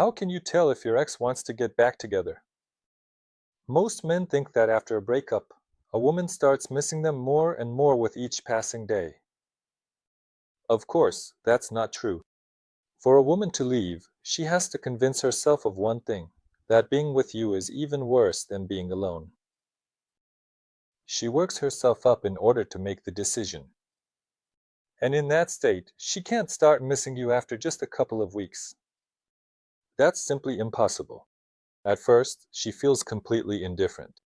How can you tell if your ex wants to get back together? Most men think that after a breakup, a woman starts missing them more and more with each passing day. Of course, that's not true. For a woman to leave, she has to convince herself of one thing, that being with you is even worse than being alone. She works herself up in order to make the decision. And in that state, she can't start missing you after just a couple of weeks. That's simply impossible. At first, she feels completely indifferent.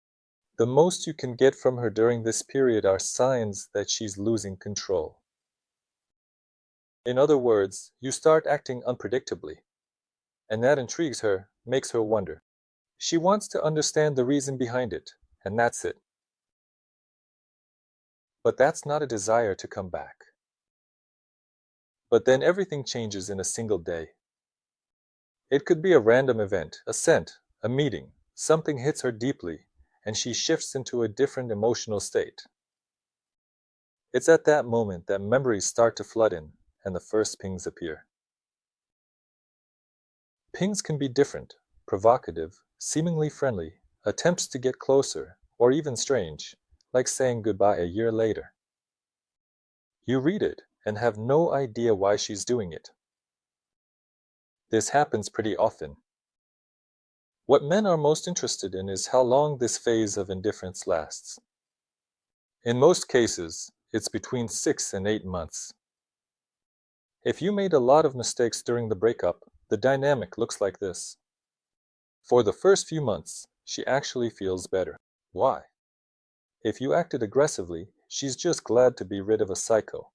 The most you can get from her during this period are signs that she's losing control. In other words, you start acting unpredictably. And that intrigues her, makes her wonder. She wants to understand the reason behind it, and that's it. But that's not a desire to come back. But then everything changes in a single day. It could be a random event, a scent, a meeting. Something hits her deeply, and she shifts into a different emotional state. It's at that moment that memories start to flood in, and the first pings appear. Pings can be different, provocative, seemingly friendly, attempts to get closer, or even strange, like saying goodbye a year later. You read it and have no idea why she's doing it. This happens pretty often. What men are most interested in is how long this phase of indifference lasts. In most cases, it's between 6 and 8 months. If you made a lot of mistakes during the breakup, the dynamic looks like this. For the first few months, she actually feels better. Why? If you acted aggressively, she's just glad to be rid of a psycho.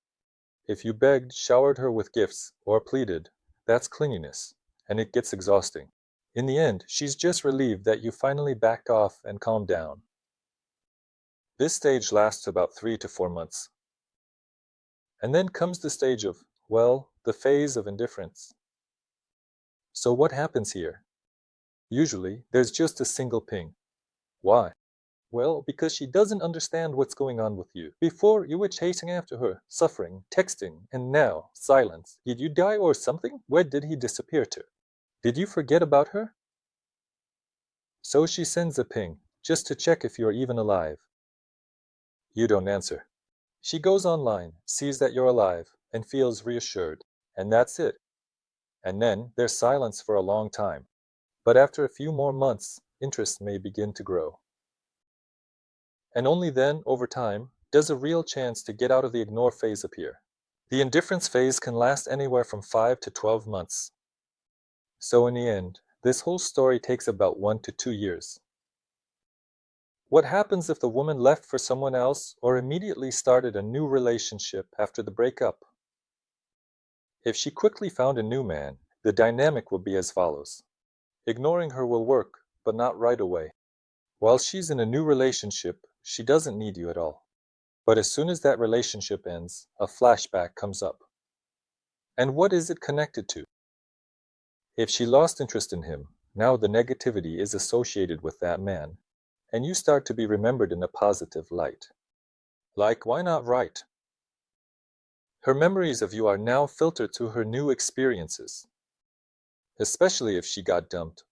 If you begged, showered her with gifts, or pleaded, that's clinginess, and it gets exhausting. In the end, she's just relieved that you finally backed off and calmed down. This stage lasts about 3 to 4 months. And then comes the stage of, well, the phase of indifference. So what happens here? Usually, there's just a single ping. Why? Well, because she doesn't understand what's going on with you. Before, you were chasing after her, suffering, texting, and now, silence. Did you die or something? Where did he disappear to? Did you forget about her? So she sends a ping, just to check if you're even alive. You don't answer. She goes online, sees that you're alive, and feels reassured. And that's it. And then, there's silence for a long time. But after a few more months, interest may begin to grow. And only then, over time, does a real chance to get out of the ignore phase appear. The indifference phase can last anywhere from 5 to 12 months. So in the end, this whole story takes about 1 to 2 years. What happens if the woman left for someone else or immediately started a new relationship after the breakup? If she quickly found a new man, the dynamic will be as follows. Ignoring her will work, but not right away. While she's in a new relationship, she doesn't need you at all. But as soon as that relationship ends, a flashback comes up. And what is it connected to? If she lost interest in him, now the negativity is associated with that man, and you start to be remembered in a positive light. Like, why not right? Her memories of you are now filtered through her new experiences, especially if she got dumped.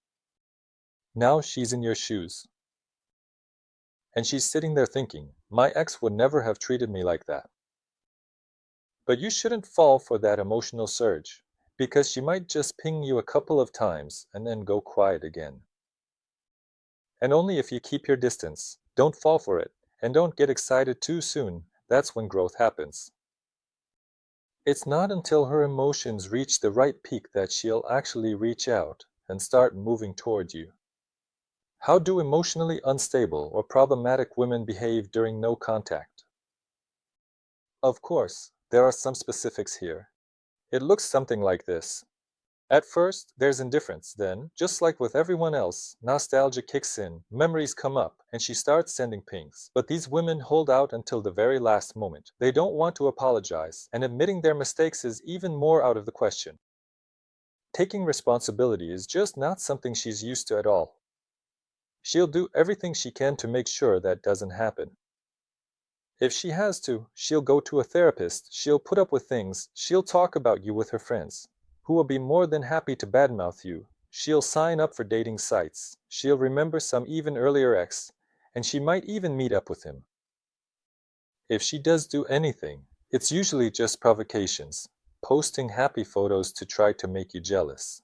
Now she's in your shoes. And she's sitting there thinking, my ex would never have treated me like that. But you shouldn't fall for that emotional surge, because she might just ping you a couple of times and then go quiet again. And only if you keep your distance, don't fall for it, and don't get excited too soon, that's when growth happens. It's not until her emotions reach the right peak that she'll actually reach out and start moving toward you. How do emotionally unstable or problematic women behave during no contact? Of course, there are some specifics here. It looks something like this. At first, there's indifference. Then, just like with everyone else, nostalgia kicks in, memories come up, and she starts sending pings. But these women hold out until the very last moment. They don't want to apologize, and admitting their mistakes is even more out of the question. Taking responsibility is just not something she's used to at all. She'll do everything she can to make sure that doesn't happen. If she has to, she'll go to a therapist, she'll put up with things, she'll talk about you with her friends, who will be more than happy to badmouth you. She'll sign up for dating sites, she'll remember some even earlier ex, and she might even meet up with him. If she does do anything, it's usually just provocations, posting happy photos to try to make you jealous.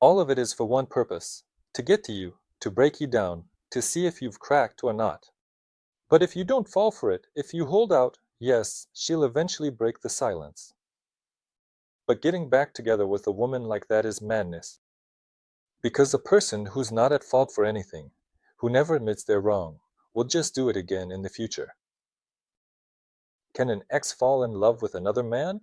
All of it is for one purpose, to get to you, to break you down, to see if you've cracked or not. But if you don't fall for it, if you hold out, yes, she'll eventually break the silence. But getting back together with a woman like that is madness. Because a person who's not at fault for anything, who never admits they're wrong, will just do it again in the future. Can an ex fall in love with another man?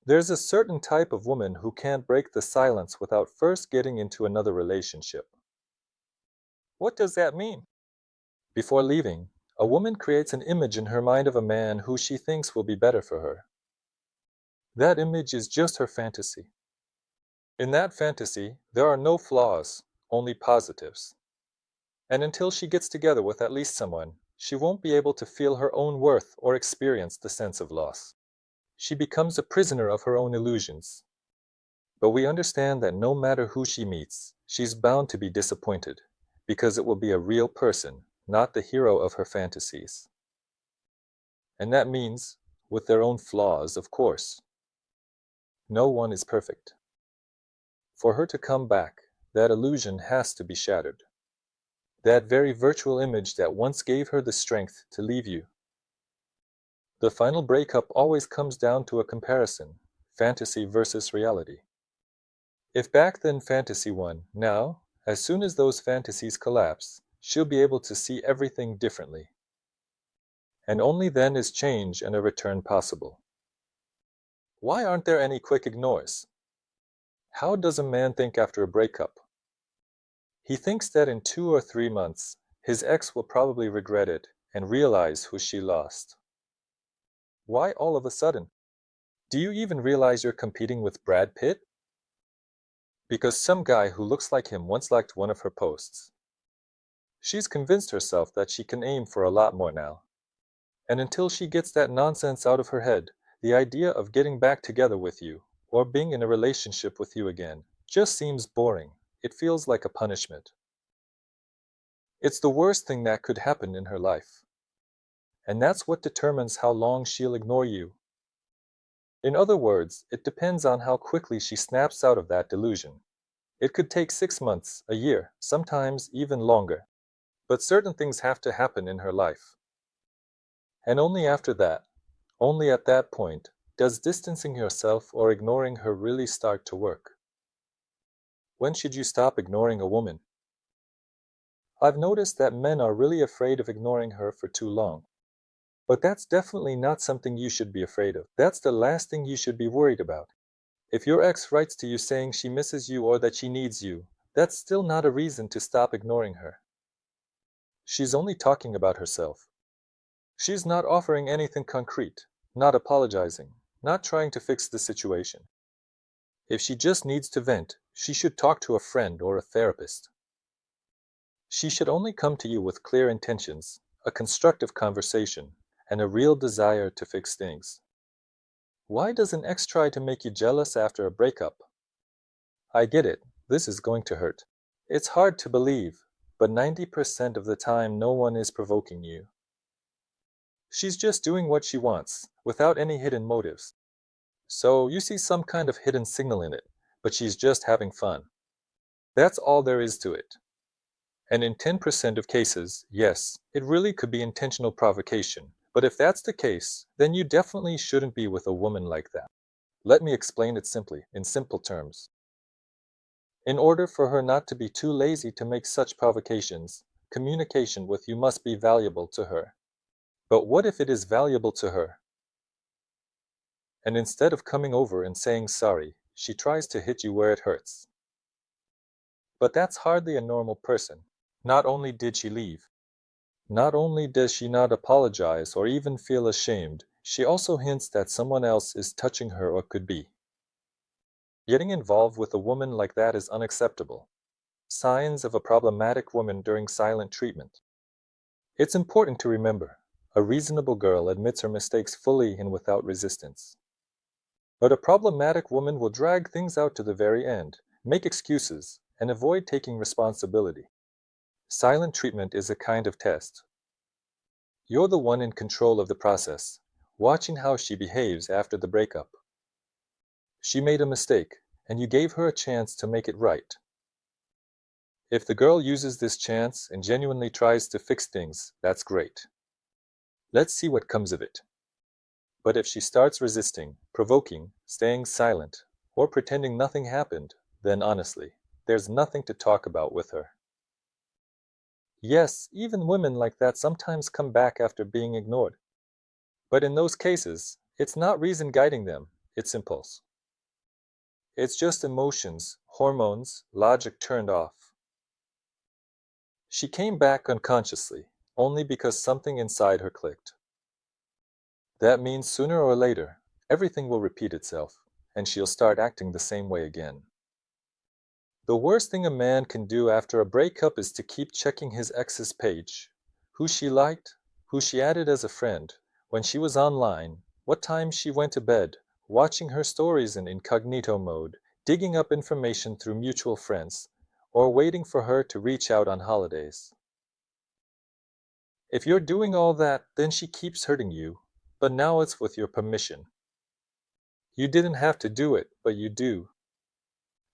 There's a certain type of woman who can't break the silence without first getting into another relationship. What does that mean? Before leaving, a woman creates an image in her mind of a man who she thinks will be better for her. That image is just her fantasy. In that fantasy, there are no flaws, only positives. And until she gets together with at least someone, she won't be able to feel her own worth or experience the sense of loss. She becomes a prisoner of her own illusions. But we understand that no matter who she meets, she's bound to be disappointed, because it will be a real person, not the hero of her fantasies. And that means, with their own flaws, of course. No one is perfect. For her to come back, that illusion has to be shattered. That very virtual image that once gave her the strength to leave you. The final breakup always comes down to a comparison, fantasy versus reality. If back then fantasy won, now, as soon as those fantasies collapse, she'll be able to see everything differently. And only then is change and a return possible. Why aren't there any quick ignores? How does a man think after a breakup? He thinks that in 2 or 3 months, his ex will probably regret it and realize who she lost. Why all of a sudden? Do you even realize you're competing with Brad Pitt? Because some guy who looks like him once liked one of her posts. She's convinced herself that she can aim for a lot more now. And until she gets that nonsense out of her head, the idea of getting back together with you, or being in a relationship with you again, just seems boring. It feels like a punishment. It's the worst thing that could happen in her life. And that's what determines how long she'll ignore you. In other words, it depends on how quickly she snaps out of that delusion. It could take 6 months, a year, sometimes even longer. But certain things have to happen in her life. And only after that, only at that point, does distancing yourself or ignoring her really start to work. When should you stop ignoring a woman? I've noticed that men are really afraid of ignoring her for too long. But that's definitely not something you should be afraid of. That's the last thing you should be worried about. If your ex writes to you saying she misses you or that she needs you, that's still not a reason to stop ignoring her. She's only talking about herself. She's not offering anything concrete, not apologizing, not trying to fix the situation. If she just needs to vent, she should talk to a friend or a therapist. She should only come to you with clear intentions, a constructive conversation, and a real desire to fix things. Why does an ex try to make you jealous after a breakup? I get it, this is going to hurt. It's hard to believe, but 90% of the time no one is provoking you. She's just doing what she wants, without any hidden motives. So you see some kind of hidden signal in it, but she's just having fun. That's all there is to it. And in 10% of cases, yes, it really could be intentional provocation. But if that's the case, then you definitely shouldn't be with a woman like that. Let me explain it simply, in simple terms. In order for her not to be too lazy to make such provocations, communication with you must be valuable to her. But what if it is valuable to her? And instead of coming over and saying sorry, she tries to hit you where it hurts. But that's hardly a normal person. Not only did she leave, not only does she not apologize or even feel ashamed, she also hints that someone else is touching her or could be. Getting involved with a woman like that is unacceptable. Signs of a problematic woman during silent treatment. It's important to remember, a reasonable girl admits her mistakes fully and without resistance. But a problematic woman will drag things out to the very end, make excuses, and avoid taking responsibility. Silent treatment is a kind of test. You're the one in control of the process, watching how she behaves after the breakup. She made a mistake, and you gave her a chance to make it right. If the girl uses this chance and genuinely tries to fix things, that's great. Let's see what comes of it. But if she starts resisting, provoking, staying silent, or pretending nothing happened, then honestly, there's nothing to talk about with her. Yes, even women like that sometimes come back after being ignored. But in those cases, it's not reason guiding them, it's impulse. It's just emotions, hormones, logic turned off. She came back unconsciously, only because something inside her clicked. That means sooner or later, everything will repeat itself, and she'll start acting the same way again. The worst thing a man can do after a breakup is to keep checking his ex's page. Who she liked, who she added as a friend, when she was online, what time she went to bed, watching her stories in incognito mode, digging up information through mutual friends, or waiting for her to reach out on holidays. If you're doing all that, then she keeps hurting you, but now it's with your permission. You didn't have to do it, but you do.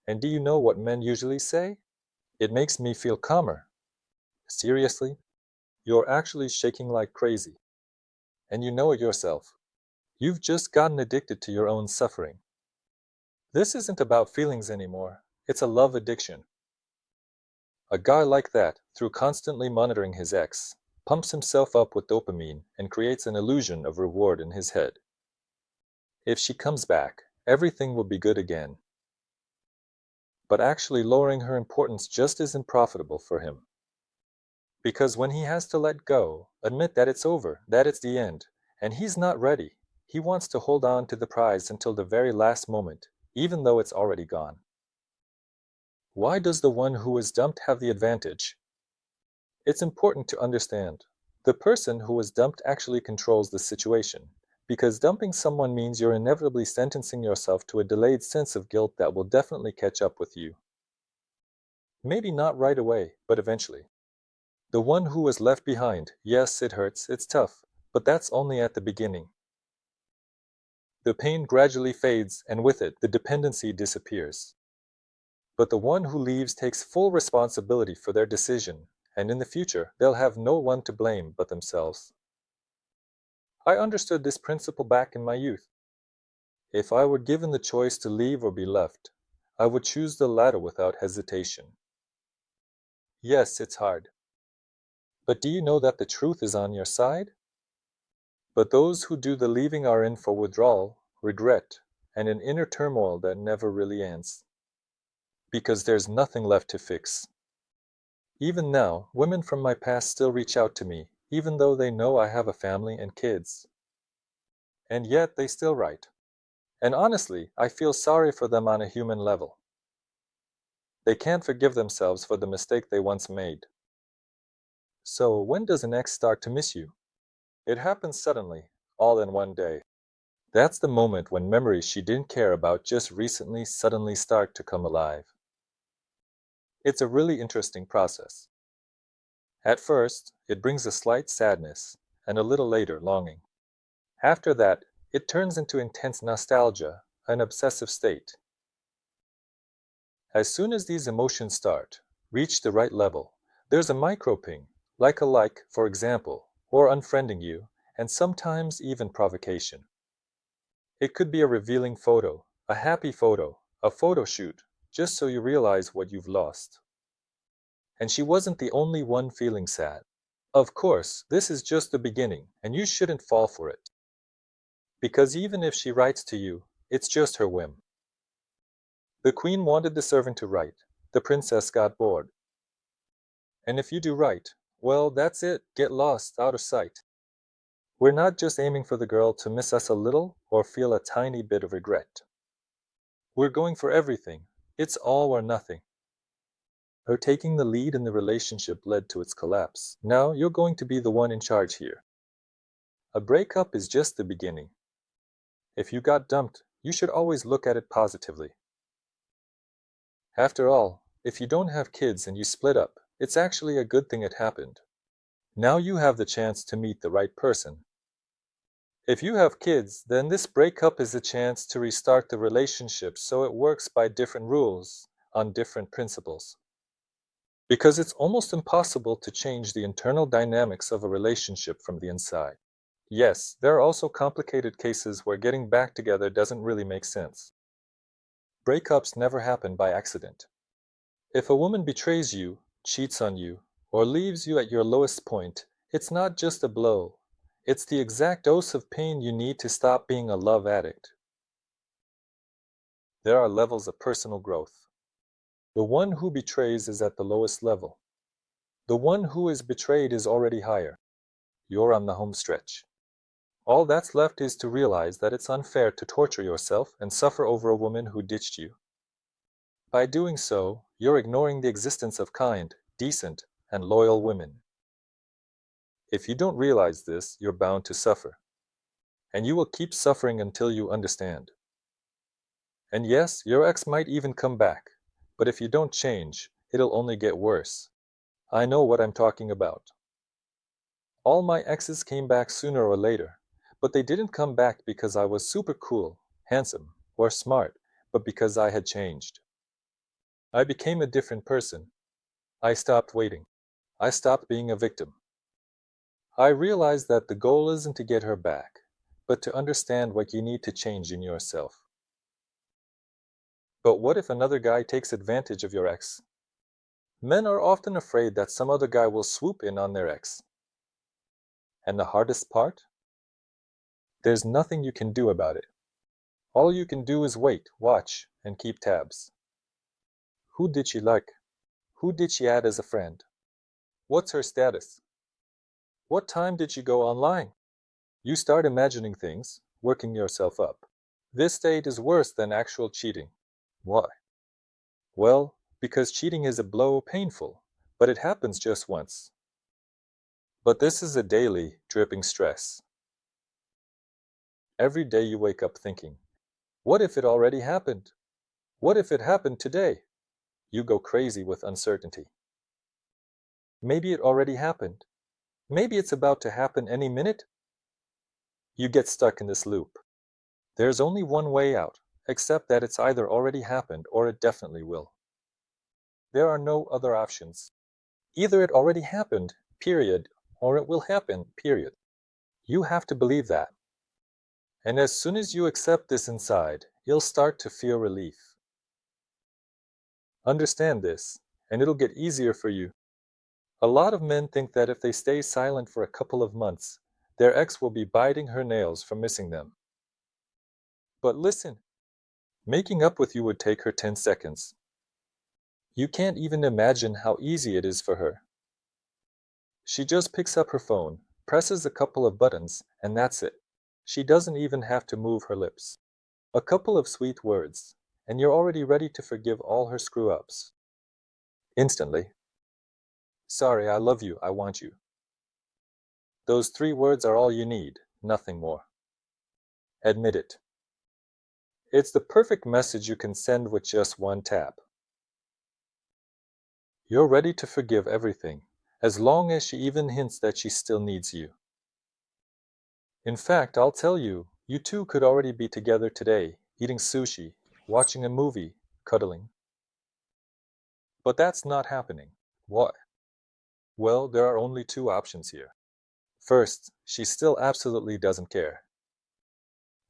And do you know what men usually say? It makes me feel calmer. Seriously? You're actually shaking like crazy. And you know it yourself. You've just gotten addicted to your own suffering. This isn't about feelings anymore. It's a love addiction. A guy like that, through constantly monitoring his ex, pumps himself up with dopamine and creates an illusion of reward in his head. If she comes back, everything will be good again. But actually lowering her importance just isn't profitable for him. Because when he has to let go, admit that it's over, that it's the end, and he's not ready, he wants to hold on to the prize until the very last moment, even though it's already gone. Why does the one who was dumped have the advantage? It's important to understand. The person who was dumped actually controls the situation, because dumping someone means you're inevitably sentencing yourself to a delayed sense of guilt that will definitely catch up with you. Maybe not right away, but eventually. The one who was left behind, yes, it hurts, it's tough, but that's only at the beginning. The pain gradually fades, and with it, the dependency disappears. But the one who leaves takes full responsibility for their decision, and in the future, they'll have no one to blame but themselves. I understood this principle back in my youth. If I were given the choice to leave or be left, I would choose the latter without hesitation. Yes, it's hard. But do you know that the truth is on your side? But those who do the leaving are in for withdrawal, regret, and an inner turmoil that never really ends. Because there's nothing left to fix. Even now, women from my past still reach out to me, even though they know I have a family and kids. And yet they still write. And honestly, I feel sorry for them on a human level. They can't forgive themselves for the mistake they once made. So when does an ex start to miss you? It happens suddenly, all in one day. That's the moment when memories she didn't care about just recently suddenly start to come alive. It's a really interesting process. At first, it brings a slight sadness, and a little later, longing. After that, it turns into intense nostalgia, an obsessive state. As soon as these emotions reach the right level, there's a micro-ping, like a like, for example, or unfriending you, and sometimes even provocation. It could be a revealing photo, a happy photo, a photo shoot, just so you realize what you've lost. And she wasn't the only one feeling sad. Of course, this is just the beginning, and you shouldn't fall for it. Because even if she writes to you, it's just her whim. The queen wanted the servant to write. The princess got bored. And if you do right, well, that's it, get lost, out of sight. We're not just aiming for the girl to miss us a little or feel a tiny bit of regret. We're going for everything. It's all or nothing. Her taking the lead in the relationship led to its collapse. Now you're going to be the one in charge here. A breakup is just the beginning. If you got dumped, You should always look at it positively. After all, if you don't have kids and you split up, it's actually a good thing it happened. Now you have the chance to meet the right person. If you have kids, then this breakup is a chance to restart the relationship so it works by different rules, on different principles. Because it's almost impossible to change the internal dynamics of a relationship from the inside. Yes, there are also complicated cases where getting back together doesn't really make sense. Breakups never happen by accident. If a woman betrays you, cheats on you, or leaves you at your lowest point, it's not just a blow. It's the exact dose of pain you need to stop being a love addict. There are levels of personal growth. The one who betrays is at the lowest level. The one who is betrayed is already higher. You're on the home stretch. All that's left is to realize that it's unfair to torture yourself and suffer over a woman who ditched you. By doing so, you're ignoring the existence of kind, decent, and loyal women. If you don't realize this, you're bound to suffer. And you will keep suffering until you understand. And yes, your ex might even come back, but if you don't change, it'll only get worse. I know what I'm talking about. All my exes came back sooner or later, but they didn't come back because I was super cool, handsome, or smart, but because I had changed. I became a different person. I stopped waiting. I stopped being a victim. I realized that the goal isn't to get her back, but to understand what you need to change in yourself. But what if another guy takes advantage of your ex? Men are often afraid that some other guy will swoop in on their ex. And the hardest part? There's nothing you can do about it. All you can do is wait, watch, and keep tabs. Who did she like? Who did she add as a friend? What's her status? What time did she go online? You start imagining things, working yourself up. This state is worse than actual cheating. Why? Well, because cheating is a blow painful, but it happens just once. But this is a daily, dripping stress. Every day you wake up thinking, what if it already happened? What if it happened today? You go crazy with uncertainty. Maybe it already happened. Maybe it's about to happen any minute. You get stuck in this loop. There's only one way out, except that it's either already happened or it definitely will. There are no other options. Either it already happened, period, or it will happen, period. You have to believe that. And as soon as you accept this inside, you'll start to feel relief. Understand this, and it'll get easier for you. A lot of men think that if they stay silent for a couple of months, their ex will be biting her nails for missing them. But listen, making up with you would take her 10 seconds. You can't even imagine how easy it is for her. She just picks up her phone, presses a couple of buttons, and that's it. She doesn't even have to move her lips. A couple of sweet words, and you're already ready to forgive all her screw-ups. Instantly. Sorry, I love you, I want you. Those 3 words are all you need, nothing more. Admit it. It's the perfect message you can send with just one tap. You're ready to forgive everything, as long as she even hints that she still needs you. In fact, I'll tell you, you two could already be together today, eating sushi, watching a movie, cuddling. But that's not happening. Why? Well, there are only 2 options here. First, she still absolutely doesn't care.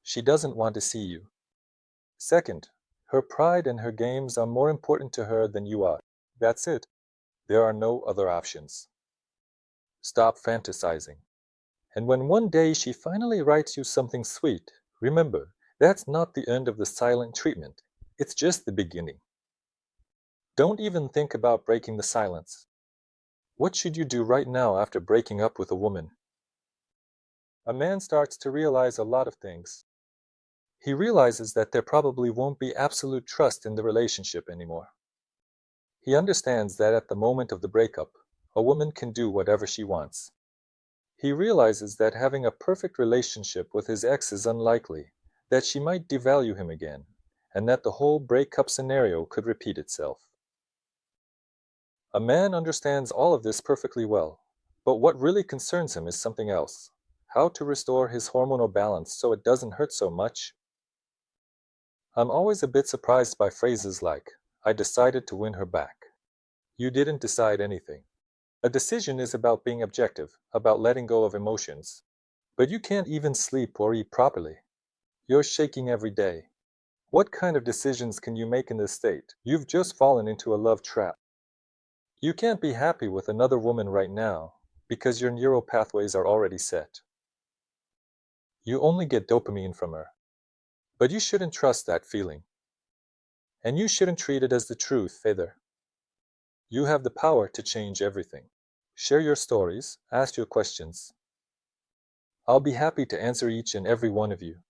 She doesn't want to see you. Second, her pride and her games are more important to her than you are. That's it. There are no other options. Stop fantasizing. And when one day she finally writes you something sweet, remember, that's not the end of the silent treatment. It's just the beginning. Don't even think about breaking the silence. What should you do right now after breaking up with a woman? A man starts to realize a lot of things. He realizes that there probably won't be absolute trust in the relationship anymore. He understands that at the moment of the breakup, a woman can do whatever she wants. He realizes that having a perfect relationship with his ex is unlikely, that she might devalue him again, and that the whole breakup scenario could repeat itself. A man understands all of this perfectly well, but what really concerns him is something else: how to restore his hormonal balance so it doesn't hurt so much. I'm always a bit surprised by phrases like, "I decided to win her back." You didn't decide anything. A decision is about being objective, about letting go of emotions. But you can't even sleep or eat properly. You're shaking every day. What kind of decisions can you make in this state? You've just fallen into a love trap. You can't be happy with another woman right now because your neural pathways are already set. You only get dopamine from her. But you shouldn't trust that feeling. And you shouldn't treat it as the truth either. You have the power to change everything. Share your stories, ask your questions. I'll be happy to answer each and every one of you.